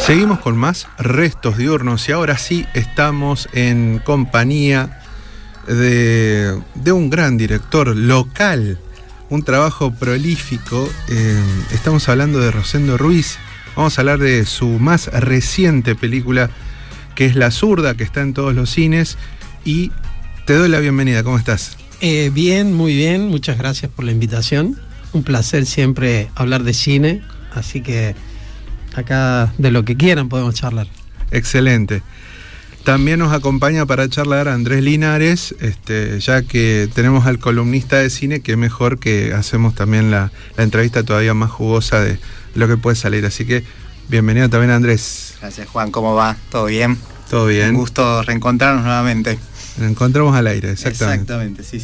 Seguimos con más Restos Diurnos y ahora sí estamos en compañía de un gran director local, un trabajo prolífico. Estamos hablando de Rosendo Ruiz. Vamos a hablar de su más reciente película, que es La Zurda, que está en todos los cines. Y te doy la bienvenida. ¿Cómo estás? Bien, muy bien. Muchas gracias por la invitación. Un placer siempre hablar de cine. Así que acá de lo que quieran podemos charlar. Excelente. También nos acompaña para charlar Andrés Linares, ya que tenemos al columnista de cine, que mejor que hacemos también la entrevista todavía más jugosa de lo que puede salir. Así que bienvenido también, Andrés. Gracias, Juan. ¿Cómo va? ¿Todo bien? Todo bien. Un gusto reencontrarnos nuevamente. Nos encontramos al aire, exactamente. Exactamente, sí.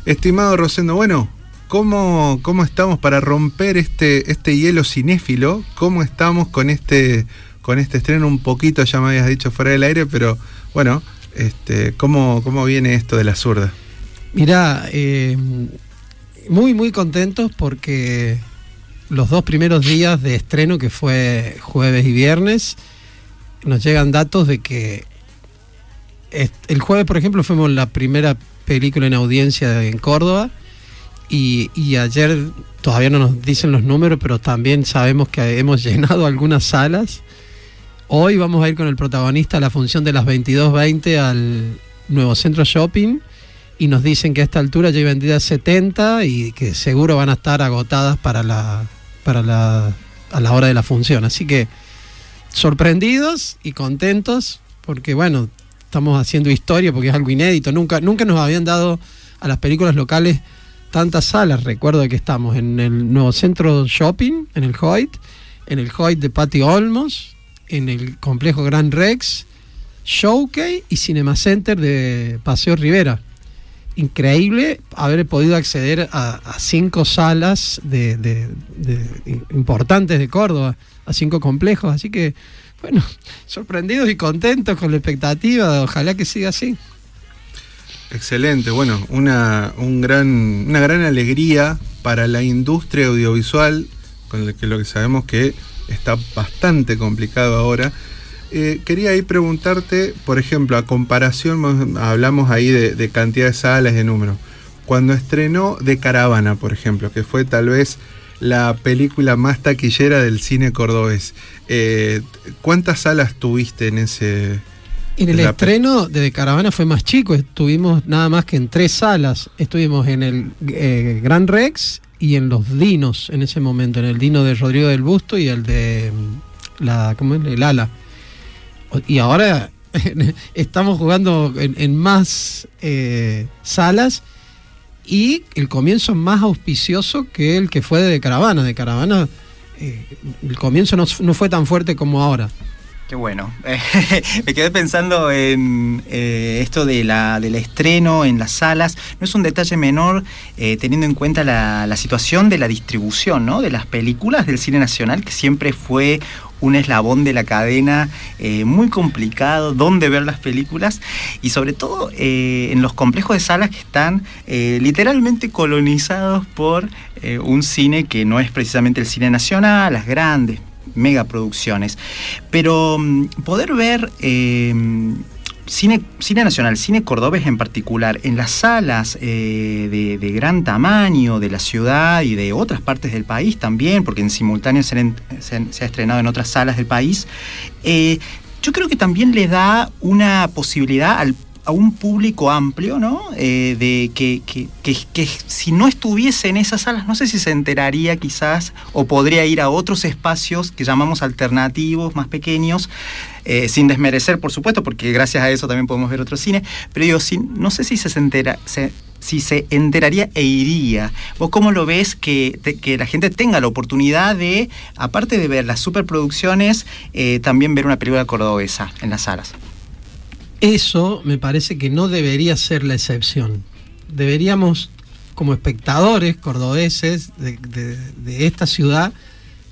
Estimado Rosendo, bueno, ¿cómo estamos para romper este hielo cinéfilo? ¿Cómo estamos con este estreno? Un poquito ya me habías dicho fuera del aire, pero bueno, ¿cómo viene esto de La Zurda? Mirá, muy contentos porque los 2 primeros días de estreno, que fue jueves y viernes, nos llegan datos de que el jueves, por ejemplo, fuimos la primera película en audiencia en Córdoba, y ayer todavía no nos dicen los números, pero también sabemos que hemos llenado algunas salas. Hoy vamos a ir con el protagonista a la función de las 22:20 al Nuevo Centro Shopping, y nos dicen que a esta altura ya hay vendidas 70 y que seguro van a estar agotadas a la hora de la función. Así que sorprendidos y contentos porque, bueno, estamos haciendo historia porque es algo inédito. Nunca nos habían dado a las películas locales tantas salas. Recuerdo que estamos en el Nuevo Centro Shopping, en el Hoyt de Patio Olmos, en el complejo Gran Rex, Showcase y Cinema Center de Paseo Rivera. Increíble haber podido acceder a 5 salas de importantes de Córdoba, a 5 complejos. Así que, bueno, sorprendidos y contentos con la expectativa. Ojalá que siga así. Excelente, bueno, una gran alegría para la industria audiovisual, con lo que sabemos que está bastante complicado ahora. Quería ahí preguntarte, por ejemplo, a comparación, hablamos ahí de cantidad de salas, de número. Cuando estrenó De Caravana, por ejemplo, que fue tal vez la película más taquillera del cine cordobés, ¿cuántas salas tuviste en ese...? En el estreno de Caravana fue más chico, estuvimos nada más que en 3 salas. Estuvimos en el Gran Rex y en los Dinos en ese momento, en el Dino de Rodrigo del Busto y el de el Ala. Y ahora estamos jugando en más salas, y el comienzo más auspicioso que el que fue de Caravana. De Caravana el comienzo no fue tan fuerte como ahora. Qué bueno. Me quedé pensando en esto del estreno en las salas. No es un detalle menor, teniendo en cuenta la situación de la distribución, ¿no?, de las películas del cine nacional, que siempre fue un eslabón de la cadena muy complicado, dónde ver las películas, y sobre todo en los complejos de salas que están literalmente colonizados por un cine que no es precisamente el cine nacional, las grandes megaproducciones. Pero poder ver cine nacional, cine cordobés en particular, en las salas de gran tamaño de la ciudad y de otras partes del país también, porque en simultáneo se ha estrenado en otras salas del país, yo creo que también le da una posibilidad a un público amplio, ¿no? De que si no estuviese en esas salas, no sé si se enteraría quizás, o podría ir a otros espacios que llamamos alternativos, más pequeños, sin desmerecer, por supuesto, porque gracias a eso también podemos ver otro cine, pero digo, no sé si si se enteraría e iría. ¿Vos cómo lo ves que la gente tenga la oportunidad de, aparte de ver las superproducciones, también ver una película cordobesa en las salas? Eso me parece que no debería ser la excepción. Deberíamos, como espectadores cordobeses de esta ciudad,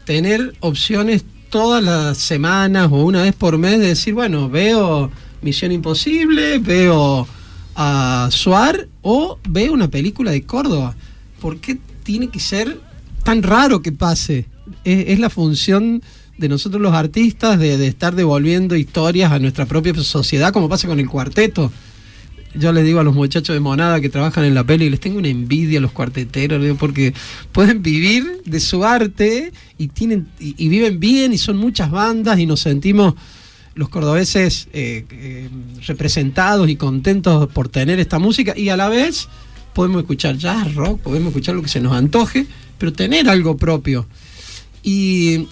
tener opciones todas las semanas o una vez por mes de decir, bueno, veo Misión Imposible, veo a Suar o veo una película de Córdoba. ¿Por qué tiene que ser tan raro que pase? Es la función de nosotros los artistas, de estar devolviendo historias a nuestra propia sociedad, como pasa con el cuarteto. Yo les digo a los muchachos de Monada que trabajan en la peli, les tengo una envidia a los cuarteteros, digo, porque pueden vivir de su arte y viven bien, y son muchas bandas, y nos sentimos los cordobeses representados y contentos por tener esta música, y a la vez podemos escuchar jazz, rock, podemos escuchar lo que se nos antoje, pero tener algo propio. Y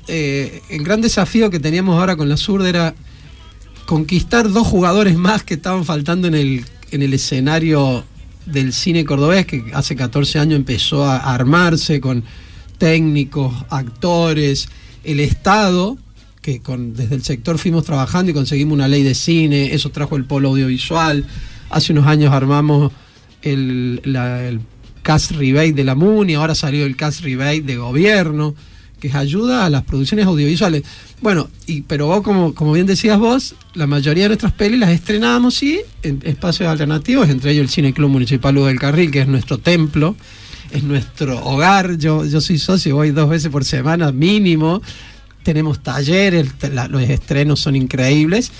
el gran desafío que teníamos ahora con la Zurda era conquistar 2 jugadores más que estaban faltando en el escenario del cine cordobés, que hace 14 años empezó a armarse con técnicos, actores, el Estado, que desde el sector fuimos trabajando y conseguimos una ley de cine, eso trajo el polo audiovisual. Hace unos años armamos el cash rebate de la MUNI, ahora salió el cash rebate de gobierno, que ayuda a las producciones audiovisuales. Bueno, pero vos, como bien decías vos, la mayoría de nuestras pelis las estrenamos, sí, en espacios alternativos, entre ellos el Cine Club Municipal Hugo del Carril, que es nuestro templo, es nuestro hogar. Yo soy socio, voy 2 veces por semana mínimo, tenemos talleres, los estrenos son increíbles,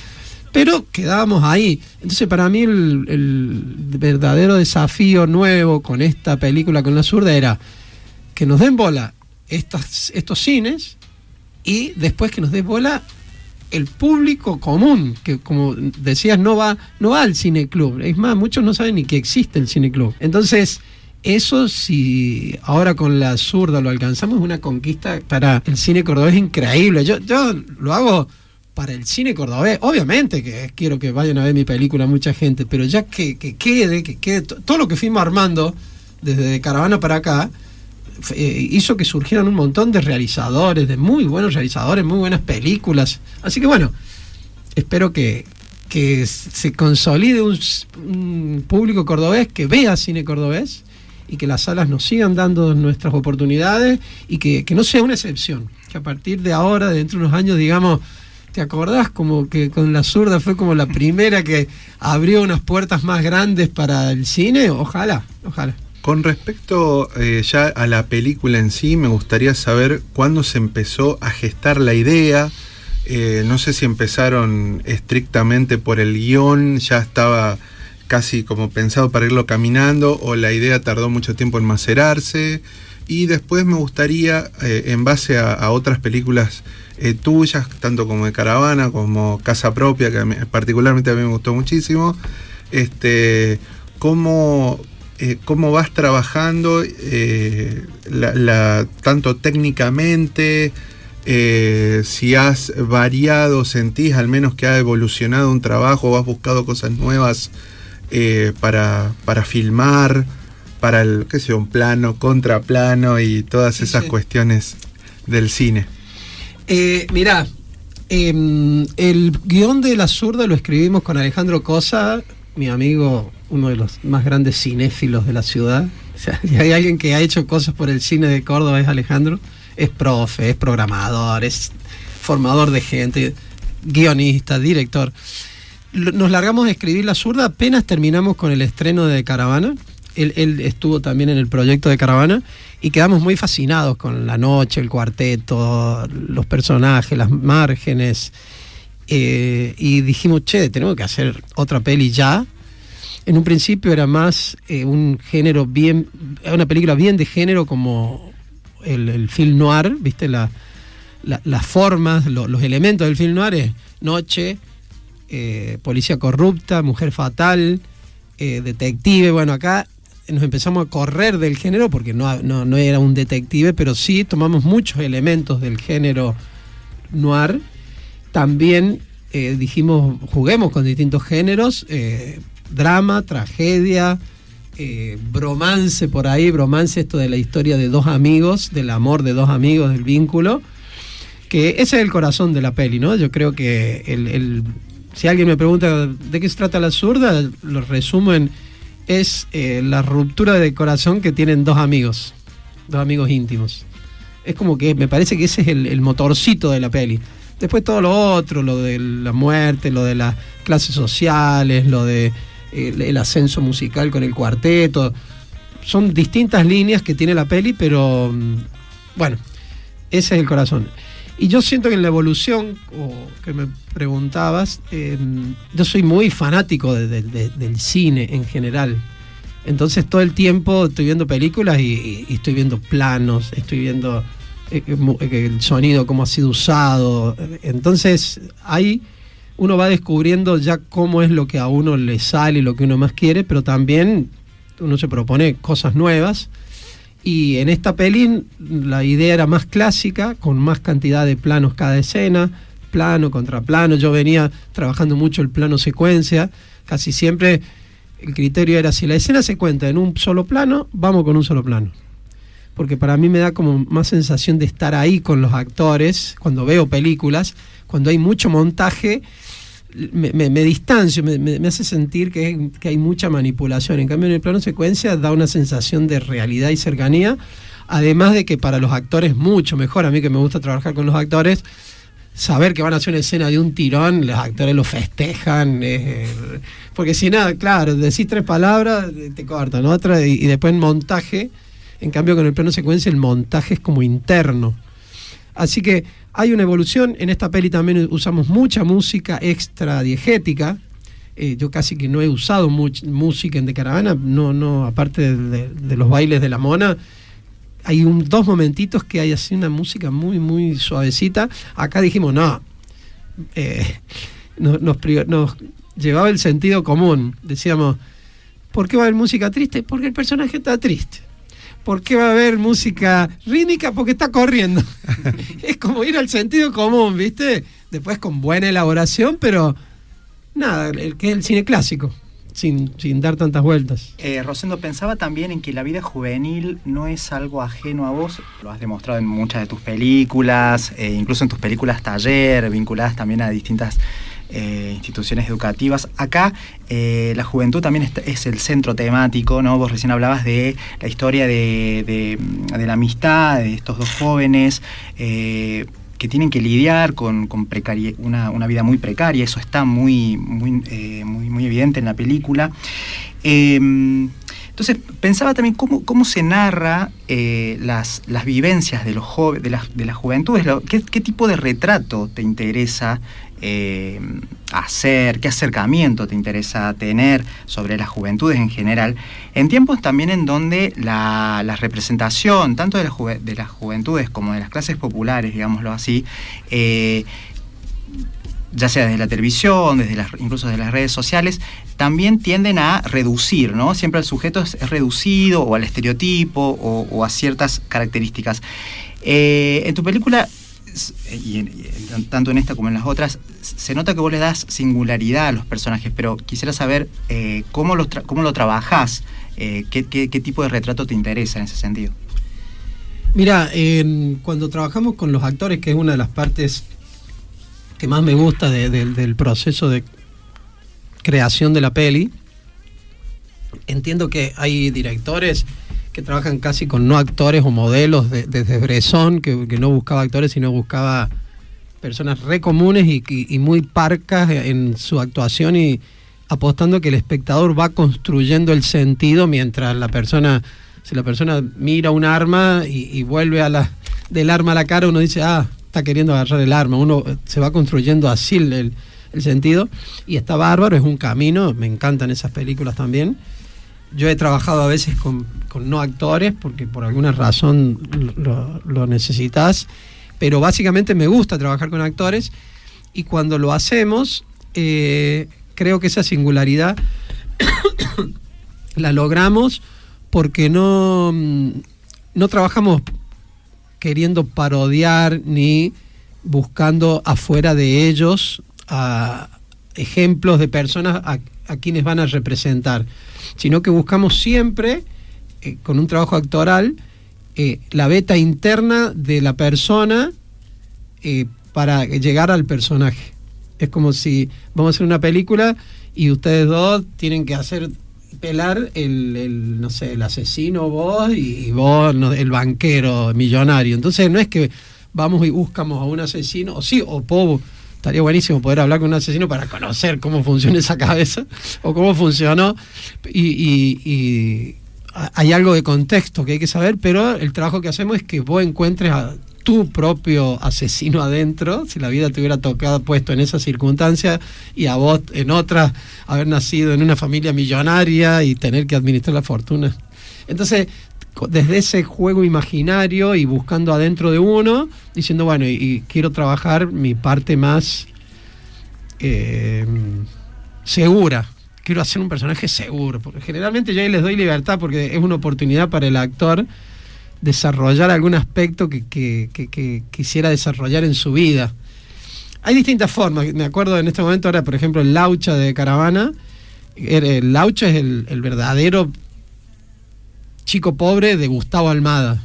pero quedábamos ahí. Entonces, para mí el verdadero desafío nuevo con esta película, con la Zurda, era que nos den bola estos cines, y después que nos dé bola el público común, que, como decías, no va al cine club. Es más, muchos no saben ni que existe el cine club. Entonces, eso, si ahora con la Zurda lo alcanzamos, es una conquista para el cine cordobés increíble. Yo lo hago para el cine cordobés. Obviamente que quiero que vayan a ver mi película mucha gente, pero ya que quede todo lo que fuimos armando desde Caravana para acá, hizo que surgieran un montón de realizadores, de muy buenos realizadores, muy buenas películas. Así que bueno, espero que se consolide un público cordobés que vea cine cordobés, y que las salas nos sigan dando nuestras oportunidades, y que no sea una excepción, que a partir de ahora, dentro de unos años, digamos, ¿te acordás? Como que con la Zurda fue como la primera que abrió unas puertas más grandes para el cine. Ojalá. Con respecto ya a la película en sí, me gustaría saber cuándo se empezó a gestar la idea. No sé si empezaron estrictamente por el guión, ya estaba casi como pensado para irlo caminando, o la idea tardó mucho tiempo en macerarse. Y después me gustaría, en base a otras películas tuyas, tanto como de Caravana como Casa Propia, que particularmente a mí me gustó muchísimo, cómo vas trabajando tanto técnicamente, si has variado, sentís al menos que ha evolucionado un trabajo, o has buscado cosas nuevas para filmar, para un plano, contraplano y todas esas cuestiones del cine. Mirá, el guión de La Zurda lo escribimos con Alejandro Cosa, mi amigo, uno de los más grandes cinéfilos de la ciudad. O sea, si hay alguien que ha hecho cosas por el cine de Córdoba, es Alejandro. Es profe, es programador, es formador de gente, guionista, director. Nos largamos a escribir La Zurda, apenas terminamos con el estreno de Caravana. Él estuvo también en el proyecto de Caravana, y quedamos muy fascinados con la noche, el cuarteto, los personajes, las márgenes, y dijimos, tenemos que hacer otra peli ya. En un principio era más un género una película bien de género, como el film noir, ¿viste? Las formas, los elementos del film noir es noche, policía corrupta, mujer fatal, detective. Bueno, acá nos empezamos a correr del género, porque no era un detective, pero sí tomamos muchos elementos del género noir. También dijimos, juguemos con distintos géneros, drama, tragedia, bromance por ahí, esto de la historia de 2 amigos, del amor de 2 amigos, del vínculo, que ese es el corazón de la peli, ¿no? Yo creo que si alguien me pregunta de qué se trata La Zurda, lo resumo es la ruptura de corazón que tienen 2 amigos íntimos. Es como que me parece que ese es el motorcito de la peli. Después todo lo otro, lo de la muerte, lo de las clases sociales, lo de el ascenso musical con el cuarteto, son distintas líneas que tiene la peli, pero bueno, ese es el corazón. Y yo siento que en la evolución, o que me preguntabas, yo soy muy fanático del cine en general. Entonces todo el tiempo estoy viendo películas y estoy viendo planos, estoy viendo el sonido, cómo ha sido usado. Entonces ahí uno va descubriendo ya cómo es lo que a uno le sale, lo que uno más quiere, pero también uno se propone cosas nuevas. Y en esta peli la idea era más clásica, con más cantidad de planos cada escena, plano contra plano. Yo venía trabajando mucho el plano secuencia, casi siempre el criterio era: si la escena se cuenta en un solo plano, vamos con un solo plano. Porque para mí me da como más sensación de estar ahí con los actores. Cuando veo películas, cuando hay mucho montaje, me distancio, me hace sentir que hay mucha manipulación. En cambio, en el plano secuencia da una sensación de realidad y cercanía, además de que para los actores mucho mejor. A mí, que me gusta trabajar con los actores, saber que van a hacer una escena de un tirón, los actores lo festejan, porque si nada, claro, decís 3 palabras, te cortan otra, y después en montaje, en cambio con el plano secuencia el montaje es como interno. Así que hay una evolución. En esta peli también usamos mucha música extra diegética. Yo casi que no he usado música en De Caravana, no, aparte de los bailes de la mona. Hay 2 momentitos que hay así una música muy, muy suavecita. Acá dijimos, nos llevaba el sentido común. Decíamos, ¿por qué va a haber música triste? Porque el personaje está triste. ¿Por qué va a haber música rítmica? Porque está corriendo. Es como ir al sentido común, ¿viste? Después con buena elaboración, pero nada, que es el cine clásico, sin dar tantas vueltas. Rosendo, pensaba también en que la vida juvenil no es algo ajeno a vos. Lo has demostrado en muchas de tus películas, incluso en tus películas taller, vinculadas también a distintas instituciones educativas. Acá la juventud también es el centro temático, ¿no? Vos recién hablabas de la historia de la amistad de estos 2 jóvenes que tienen que lidiar con una vida muy precaria. Eso está muy evidente en la película. Entonces pensaba también cómo se narra las vivencias de los de las juventudes. ¿Qué tipo de retrato te interesa hacer? ¿Qué acercamiento te interesa tener sobre las juventudes en general? En tiempos también en donde la representación tanto de las juventudes como de las clases populares, digámoslo así, ya sea desde la televisión, incluso desde las redes sociales, también tienden a reducir, ¿no? Siempre el sujeto es reducido, o al estereotipo, o a ciertas características. En tu película, tanto en esta como en las otras, se nota que vos le das singularidad a los personajes, pero quisiera saber cómo lo trabajás, qué tipo de retrato te interesa en ese sentido. Mira, cuando trabajamos con los actores, que es una de las partes que más me gusta del proceso de creación de la peli, entiendo que hay directores que trabajan casi con no actores o modelos, desde Bresson, que no buscaba actores, sino buscaba personas re comunes y muy parcas en su actuación, y apostando que el espectador va construyendo el sentido mientras si la persona mira un arma y vuelve del arma a la cara, uno dice, está queriendo agarrar el arma. Uno se va construyendo así el sentido, y está bárbaro, es un camino. Me encantan esas películas también. Yo he trabajado a veces con no actores porque por alguna razón lo necesitas, pero básicamente me gusta trabajar con actores, y cuando lo hacemos creo que esa singularidad la logramos porque no trabajamos queriendo parodiar ni buscando afuera de ellos ejemplos de personas a quienes van a representar, sino que buscamos siempre, con un trabajo actoral, la beta interna de la persona para llegar al personaje. Es como si vamos a hacer una película y ustedes 2 tienen que pelar el asesino vos y vos el banquero millonario. Entonces no es que vamos y buscamos a un asesino, estaría buenísimo poder hablar con un asesino para conocer cómo funciona esa cabeza o cómo funcionó, y hay algo de contexto que hay que saber, pero el trabajo que hacemos es que vos encuentres tu propio asesino adentro, si la vida te hubiera tocado puesto en esa circunstancia y a vos en otra, haber nacido en una familia millonaria y tener que administrar la fortuna. Entonces, desde ese juego imaginario y buscando adentro de uno, diciendo, bueno, y quiero trabajar mi parte más segura. Quiero hacer un personaje seguro, porque generalmente yo ahí les doy libertad porque es una oportunidad para el actor desarrollar algún aspecto que quisiera desarrollar en su vida. Hay distintas formas. Me acuerdo en este momento ahora, por ejemplo, el Laucha de Caravana. El Laucha es el verdadero chico pobre de Gustavo Almada.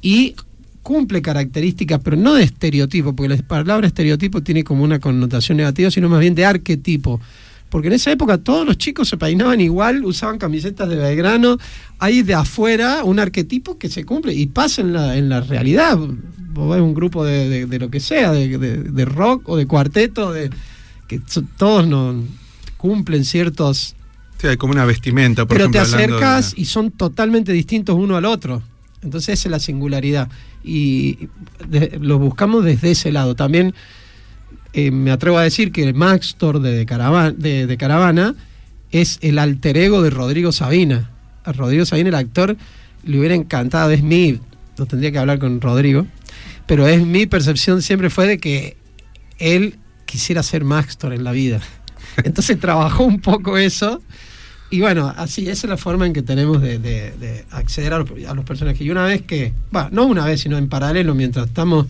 Y cumple características, pero no de estereotipo, porque la palabra estereotipo tiene como una connotación negativa, sino más bien de arquetipo. Porque en esa época todos los chicos se peinaban igual, usaban camisetas de Belgrano. Hay de afuera un arquetipo que se cumple y pasa en la realidad. Vos ves un grupo de lo que sea, de rock o de cuarteto, todos no cumplen ciertos... Sí, hay como una vestimenta, por pero ejemplo, te acercas y son totalmente distintos uno al otro. Entonces esa es la singularidad. Y lo buscamos desde ese lado. También... me atrevo a decir que el Maxtor de Caravana es el alter ego de Rodrigo Sabina. A Rodrigo Sabina, el actor, le hubiera encantado, no tendría que hablar con Rodrigo, pero mi percepción siempre fue de que él quisiera ser Maxtor en la vida. Entonces trabajó un poco eso, y bueno, así, esa es la forma en que tenemos de acceder a los personajes. Y una vez que, no una vez, sino en paralelo, mientras estamos...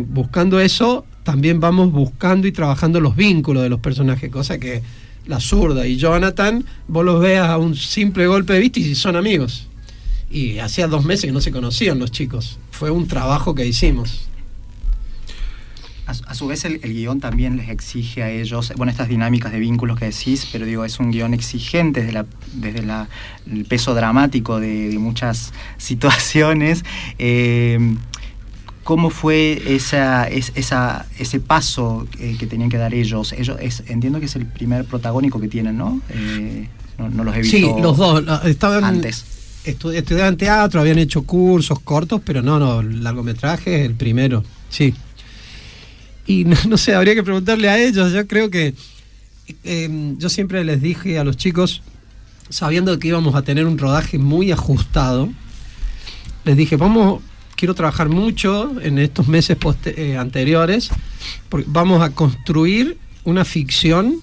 buscando eso, también vamos buscando y trabajando los vínculos de los personajes, cosa que la Zurda y Jonathan, vos los veas a un simple golpe de vista y son amigos. Y hacía 2 meses que no se conocían los chicos. Fue un trabajo que hicimos. A su vez el guión también les exige a ellos, bueno, estas dinámicas de vínculos que decís, pero digo, es un guión exigente desde el peso dramático de muchas situaciones. ¿Cómo fue ese paso que tenían que dar ellos? Entiendo que es el primer protagónico que tienen, ¿no? No los he visto. Sí, los dos estaban antes. Estudiaban teatro, habían hecho cursos cortos, pero no, largometraje es el primero, sí. Y no sé, habría que preguntarle a ellos. Yo creo que yo siempre les dije a los chicos, sabiendo que íbamos a tener un rodaje muy ajustado, les dije, quiero trabajar mucho en estos meses anteriores, porque vamos a construir una ficción,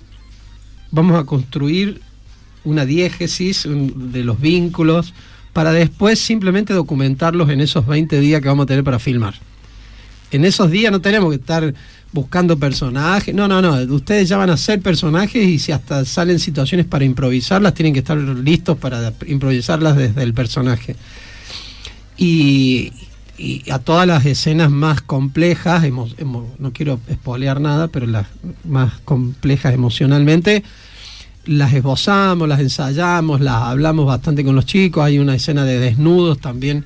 vamos a construir una diégesis de los vínculos, para después simplemente documentarlos en esos 20 días que vamos a tener para filmar. En esos días no tenemos que estar buscando personajes, no, ustedes ya van a ser personajes, y si hasta salen situaciones para improvisarlas, tienen que estar listos para improvisarlas desde el personaje. Y a todas las escenas más complejas, no quiero espolear nada, pero las más complejas emocionalmente, las esbozamos, las ensayamos, las hablamos bastante con los chicos. Hay una escena de desnudos también,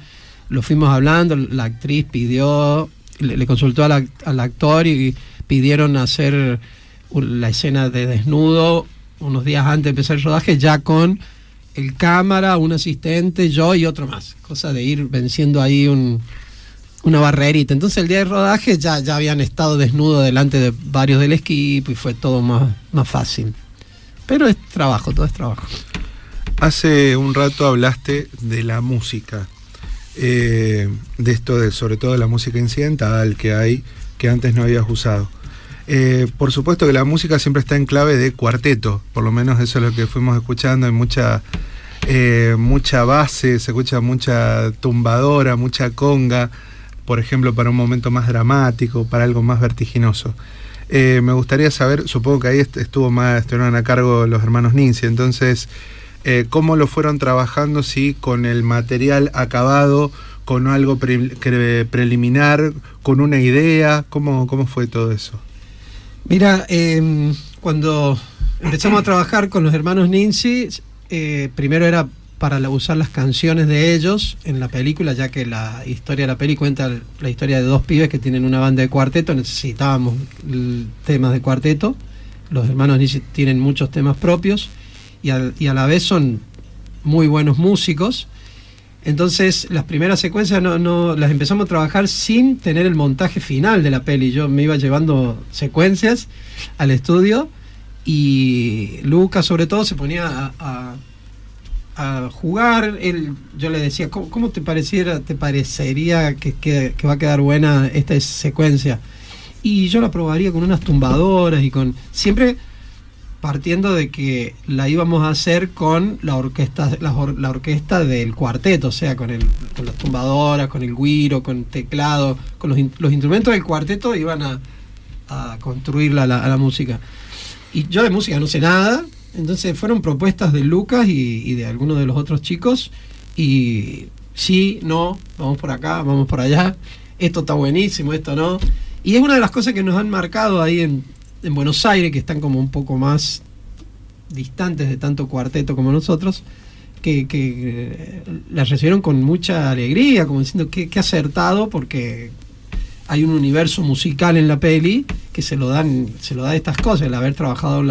lo fuimos hablando, la actriz pidió, le consultó al actor y pidieron hacer la escena de desnudo unos días antes de empezar el rodaje, ya con el cámara, un asistente, yo y otro más, cosa de ir venciendo ahí una barrerita. Entonces el día de rodaje ya habían estado desnudos delante de varios del equipo y fue todo más fácil. Pero es trabajo, todo es trabajo. Hace un rato hablaste de la música, de esto, sobre todo de la música incidental que hay, que antes no habías usado. Por supuesto que la música siempre está en clave de cuarteto, por lo menos eso es lo que fuimos escuchando. Hay mucha base, se escucha mucha tumbadora, mucha conga, por ejemplo, para un momento más dramático, para algo más vertiginoso. Me gustaría saber, supongo que ahí estuvieron a cargo los hermanos Ninzi, entonces, ¿cómo lo fueron trabajando? ¿Sí? ¿Con el material acabado, con algo preliminar, con una idea? ¿Cómo fue todo eso? Mira, cuando empezamos a trabajar con los hermanos Ninzi, primero era para usar las canciones de ellos en la película, ya que la historia de la peli cuenta la historia de 2 pibes que tienen una banda de cuarteto. Necesitábamos temas de cuarteto. Los hermanos Ninzi tienen muchos temas propios y a la vez son muy buenos músicos. Entonces, las primeras secuencias no las empezamos a trabajar sin tener el montaje final de la peli. Yo me iba llevando secuencias al estudio y Lucas, sobre todo, se ponía a jugar. Yo le decía, ¿cómo te parecería que va a quedar buena esta secuencia? Y yo la probaría con unas tumbadoras y siempre partiendo de que la íbamos a hacer con la orquesta del cuarteto, o sea, con las tumbadoras, con el güiro, con teclado, con los instrumentos del cuarteto iban a construir la música. Y yo de música no sé nada, entonces fueron propuestas de Lucas y de algunos de los otros chicos, y sí, no, vamos por acá, vamos por allá, esto está buenísimo, esto no. Y es una de las cosas que nos han marcado ahí en Buenos Aires, que están como un poco más distantes de tanto cuarteto como nosotros, que las recibieron con mucha alegría, como diciendo que acertado, porque hay un universo musical en la peli que se lo da estas cosas, el haber trabajado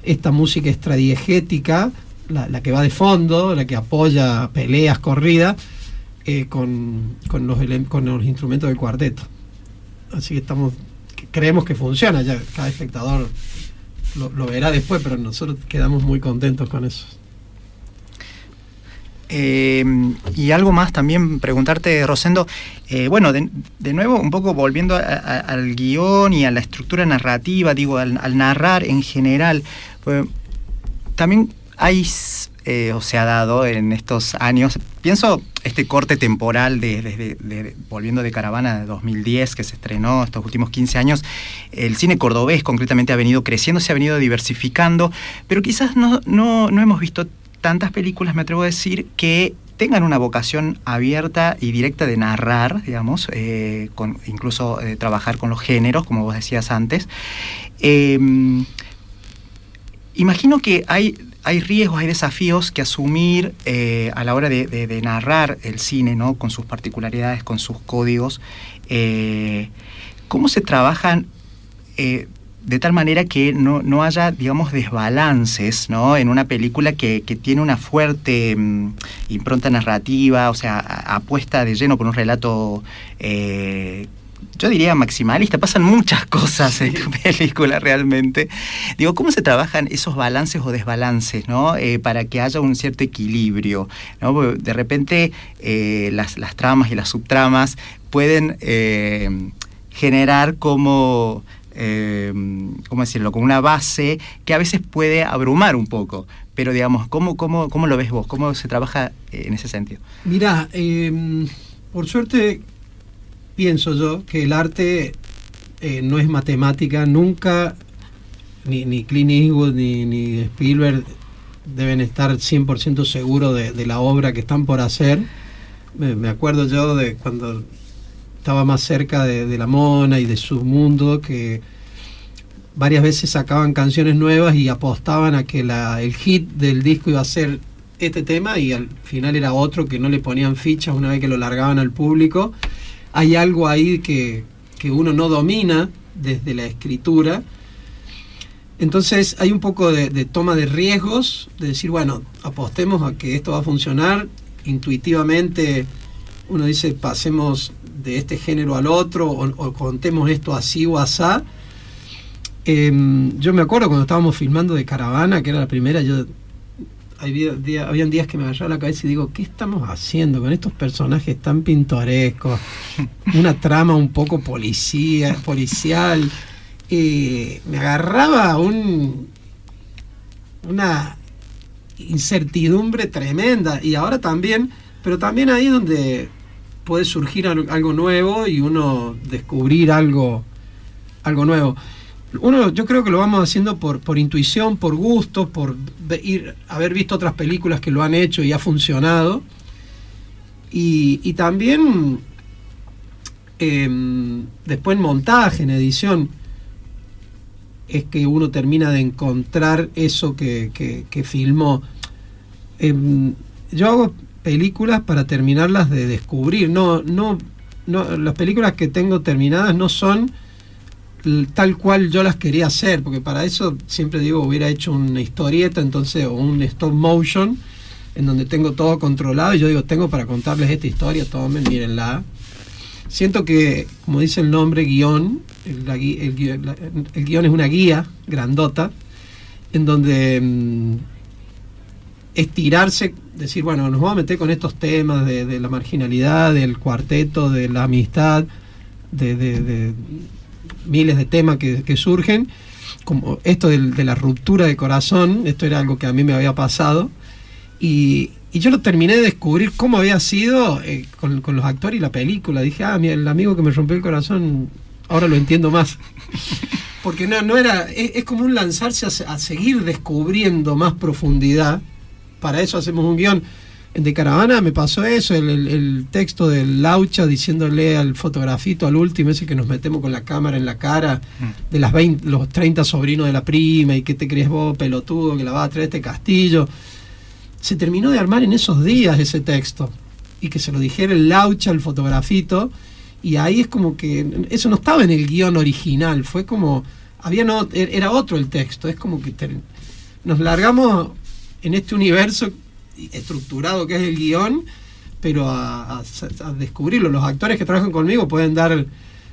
esta música extradiegética, la que va de fondo, la que apoya peleas, corridas, con los instrumentos del cuarteto. Así que creemos que funciona, ya cada espectador lo verá después, pero nosotros quedamos muy contentos con eso. Y algo más también preguntarte, Rosendo, bueno, de nuevo un poco volviendo al guión y a la estructura narrativa, digo, al narrar en general, también hay, o se ha dado en estos años, pienso este corte temporal volviendo de Caravana de 2010, que se estrenó estos últimos 15 años, el cine cordobés concretamente ha venido creciendo, se ha venido diversificando, pero quizás no hemos visto tantas películas, me atrevo a decir, que tengan una vocación abierta y directa de narrar, digamos, incluso trabajar con los géneros, como vos decías antes. Imagino que hay riesgos, hay desafíos que asumir a la hora de narrar el cine, ¿no? Con sus particularidades, con sus códigos. ¿Cómo se trabajan de tal manera que no haya, digamos, desbalances, ¿no? En una película que tiene una fuerte impronta narrativa, o sea, apuesta de lleno por un relato, yo diría maximalista. Pasan muchas cosas en tu película realmente. Digo, ¿cómo se trabajan esos balances o desbalances, ¿no? Para que haya un cierto equilibrio, ¿no? Porque de repente las tramas y las subtramas pueden generar como... ¿cómo decirlo? Como una base que a veces puede abrumar un poco. Pero, digamos, ¿cómo lo ves vos? ¿Cómo se trabaja en ese sentido? Mirá, por suerte pienso yo que el arte no es matemática. Nunca ni Clint Eastwood ni Spielberg deben estar 100% seguros de la obra que están por hacer. Me acuerdo yo de cuando estaba más cerca de la Mona y de su mundo, que varias veces sacaban canciones nuevas y apostaban a que el hit del disco iba a ser este tema, y al final era otro que no le ponían fichas una vez que lo largaban al público. Hay algo ahí que uno no domina desde la escritura. Entonces hay un poco de toma de riesgos, de decir, bueno, apostemos a que esto va a funcionar. Intuitivamente uno dice, pasemos de este género al otro, o contemos esto así o asá. Yo me acuerdo cuando estábamos filmando de Caravana, que era la primera, habían días que me agarraba la cabeza y digo, ¿qué estamos haciendo con estos personajes tan pintorescos? Una trama un poco policial. Me agarraba una incertidumbre tremenda. Y ahora también, pero también ahí donde puede surgir algo nuevo y uno descubrir algo nuevo. Yo creo que lo vamos haciendo por intuición, por gusto, por haber visto otras películas que lo han hecho y ha funcionado. Y también después en montaje, en edición, es que uno termina de encontrar eso que filmó. Yo hago películas para terminarlas de descubrir. No, las películas que tengo terminadas no son tal cual yo las quería hacer, porque para eso siempre digo, hubiera hecho una historieta, entonces, o un stop motion, en donde tengo todo controlado y yo digo, tengo para contarles esta historia, tomen, mírenla. Siento que, como dice el nombre, guión, el guión es una guía grandota, en donde estirarse, decir, bueno, nos vamos a meter con estos temas de la marginalidad, del cuarteto, de la amistad, de miles de temas que surgen, como esto de la ruptura de corazón. Esto era algo que a mí me había pasado, y yo lo terminé de descubrir cómo había sido con los actores y la película. Dije, el amigo que me rompió el corazón, ahora lo entiendo más. Porque no era, es como un lanzarse a seguir descubriendo más profundidad. Para eso hacemos un guión. En De Caravana me pasó eso, el texto del Laucha diciéndole al fotografito, al último, ese que nos metemos con la cámara en la cara, de los 30 sobrinos de la prima, y que te crees vos, pelotudo, que la vas a traer este castillo. Se terminó de armar en esos días ese texto, y que se lo dijera el Laucha, el fotografito, y ahí es como que eso no estaba en el guión original, fue como, era otro el texto, es como que nos largamos en este universo estructurado que es el guión, pero a descubrirlo. Los actores que trabajan conmigo pueden dar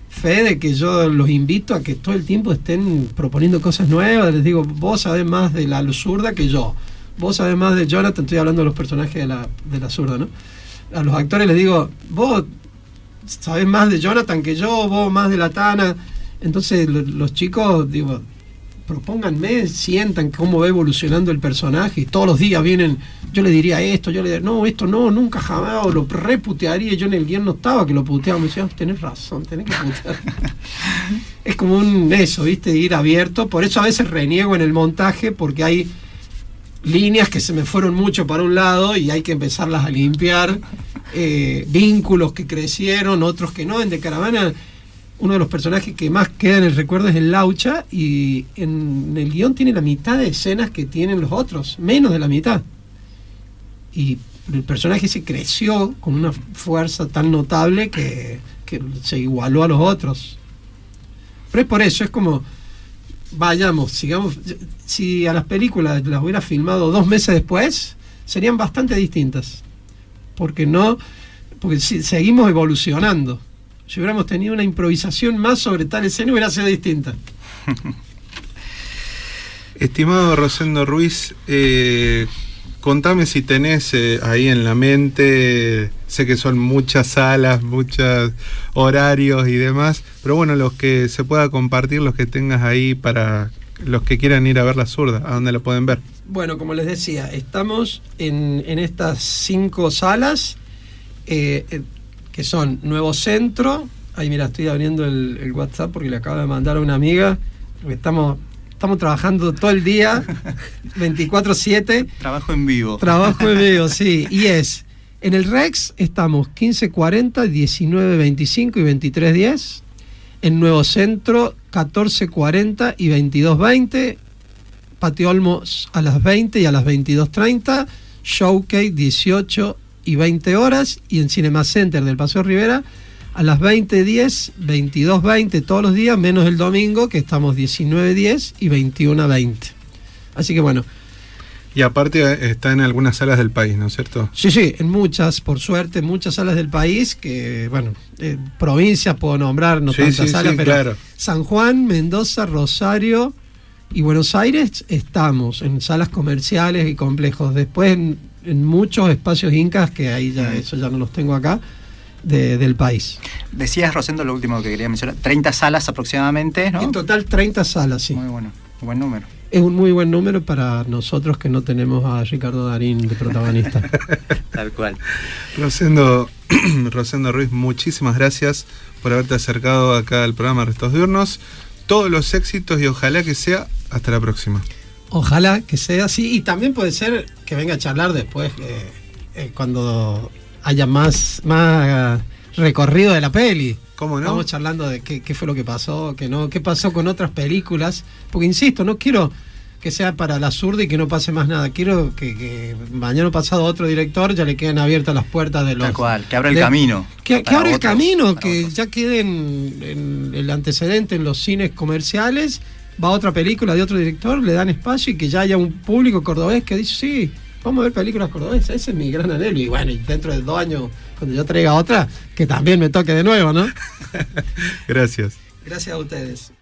fe de que yo los invito a que todo el tiempo estén proponiendo cosas nuevas. Les digo, vos sabés más de la zurda que yo, vos sabés más de Jonathan, estoy hablando de los personajes de la zurda, ¿no? A los actores les digo, vos sabés más de Jonathan que yo, vos más de la Tana. Entonces los chicos, digo, propónganme, sientan cómo va evolucionando el personaje, y todos los días vienen, yo le diría esto, yo le diría, no, esto no, nunca jamás, o lo reputearía. Yo en el guión no estaba que lo puteaba, me decía, tenés razón, tenés que putear. Es como eso, ¿viste? Ir abierto. Por eso a veces reniego en el montaje, porque hay líneas que se me fueron mucho para un lado y hay que empezarlas a limpiar, vínculos que crecieron, otros que no. En De Caravana, uno de los personajes que más queda en el recuerdo es el Laucha, y en el guión tiene la mitad de escenas que tienen los otros, menos de la mitad. Y el personaje se creció con una fuerza tan notable que se igualó a los otros. Pero es por eso, es como, vayamos, sigamos. Si a las películas las hubiera filmado 2 meses después, serían bastante distintas. Porque seguimos evolucionando. Si hubiéramos tenido una improvisación más sobre tal escena, hubiera sido distinta. Estimado Rosendo Ruiz, contame si tenés ahí en la mente, sé que son muchas salas, muchos horarios y demás, pero bueno, los que se pueda compartir, los que tengas ahí para los que quieran ir a ver La Zurda, ¿a dónde la pueden ver? Bueno, como les decía, estamos en estas 5 salas, que son Nuevo Centro. Ahí mira, estoy abriendo el WhatsApp porque le acabo de mandar a una amiga, porque estamos trabajando todo el día, 24/7. Trabajo en vivo, sí. Y en el Rex estamos 15:40, 19:25 y 23:10. En Nuevo Centro, 14:40 y 22:20. Patio Olmos a las 20 y a las 22:30. Showcase 18 y 20 horas. Y en Cinema Center del Paseo Rivera a las 20:10, 22:20 todos los días, menos el domingo, que estamos 19:10 y 21:20. Así que bueno. Y aparte está en algunas salas del país, ¿no es cierto? Sí, en muchas, por suerte, muchas salas del país, que bueno, provincias puedo nombrar, no tantas salas, pero claro. San Juan, Mendoza, Rosario y Buenos Aires estamos en salas comerciales y complejos. Después en muchos espacios incas, que ahí ya eso ya no los tengo acá, del país. Decías, Rosendo, lo último que quería mencionar, 30 salas aproximadamente, ¿no? En total 30 salas, sí. Muy bueno, buen número. Es un muy buen número para nosotros que no tenemos a Ricardo Darín de protagonista. Tal cual. Rosendo Ruiz, muchísimas gracias por haberte acercado acá al programa Restos Diurnos. Todos los éxitos y ojalá que sea hasta la próxima. Ojalá que sea así, y también puede ser que venga a charlar después, cuando haya más recorrido de la peli. ¿Cómo no? Estamos charlando de qué fue lo que pasó, qué pasó con otras películas, porque insisto, no quiero que sea para La Zurda y que no pase más nada. Quiero que mañana pasado otro director ya le queden abiertas las puertas de los... Tal cual, que abra el camino. Que abra el camino, que otros. Ya quede en el antecedente en los cines comerciales, va otra película de otro director, le dan espacio y que ya haya un público cordobés que dice, sí, Vamos a ver películas cordobesas, ese es mi gran anhelo. Y bueno, y dentro de 2 años, cuando yo traiga otra, que también me toque de nuevo, ¿no? Gracias. Gracias a ustedes.